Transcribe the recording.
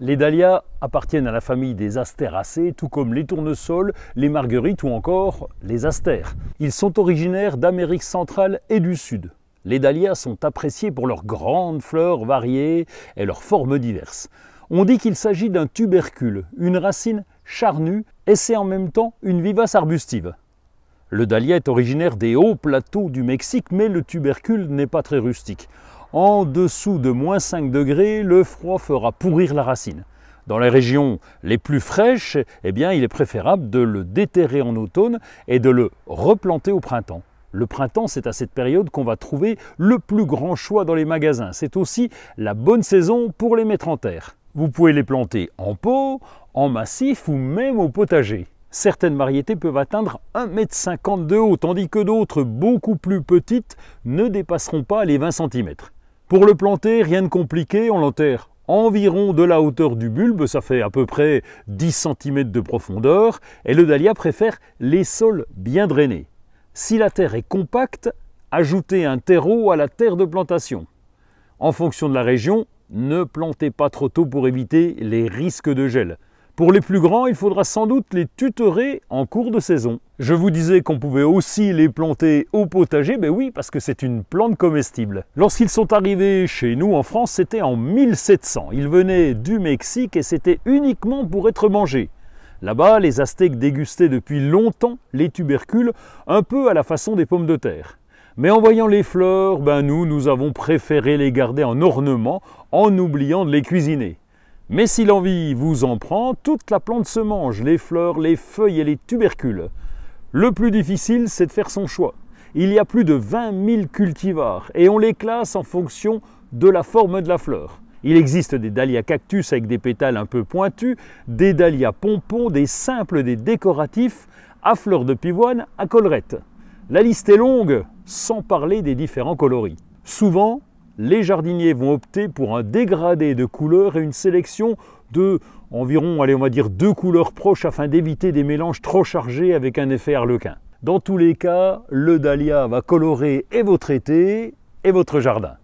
Les dahlias appartiennent à la famille des astéracées, tout comme les tournesols, les marguerites ou encore les astères. Ils sont originaires d'Amérique centrale et du Sud. Les dahlias sont appréciés pour leurs grandes fleurs variées et leurs formes diverses. On dit qu'il s'agit d'un tubercule, une racine charnue, et c'est en même temps une vivace arbustive. Le dahlia est originaire des hauts plateaux du Mexique, mais le tubercule n'est pas très rustique. En dessous de -5 degrés, le froid fera pourrir la racine. Dans les régions les plus fraîches, il est préférable de le déterrer en automne et de le replanter au printemps. Le printemps, c'est à cette période qu'on va trouver le plus grand choix dans les magasins. C'est aussi la bonne saison pour les mettre en terre. Vous pouvez les planter en pot, en massif ou même au potager. Certaines variétés peuvent atteindre 1,50 m de haut, tandis que d'autres, beaucoup plus petites, ne dépasseront pas les 20 cm. Pour le planter, rien de compliqué, on l'enterre environ de la hauteur du bulbe, ça fait à peu près 10 cm de profondeur, et le dahlia préfère les sols bien drainés. Si la terre est compacte, ajoutez un terreau à la terre de plantation. En fonction de la région, ne plantez pas trop tôt pour éviter les risques de gel. Pour les plus grands, il faudra sans doute les tutorer en cours de saison. Je vous disais qu'on pouvait aussi les planter au potager, oui, parce que c'est une plante comestible. Lorsqu'ils sont arrivés chez nous en France, c'était en 1700. Ils venaient du Mexique et c'était uniquement pour être mangés. Là-bas, les Aztèques dégustaient depuis longtemps les tubercules, un peu à la façon des pommes de terre. Mais en voyant les fleurs, nous avons préféré les garder en ornement, en oubliant de les cuisiner. Mais si l'envie vous en prend, toute la plante se mange, les fleurs, les feuilles et les tubercules. Le plus difficile, c'est de faire son choix. Il y a plus de 20 000 cultivars et on les classe en fonction de la forme de la fleur. Il existe des dahlias cactus avec des pétales un peu pointus, des dahlias pompons, des simples, des décoratifs, à fleurs de pivoine, à collerette. La liste est longue, sans parler des différents coloris. Souvent, les jardiniers vont opter pour un dégradé de couleurs et une sélection de environ, on va dire 2 couleurs proches afin d'éviter des mélanges trop chargés avec un effet harlequin. Dans tous les cas, le dahlia va colorer et votre été et votre jardin.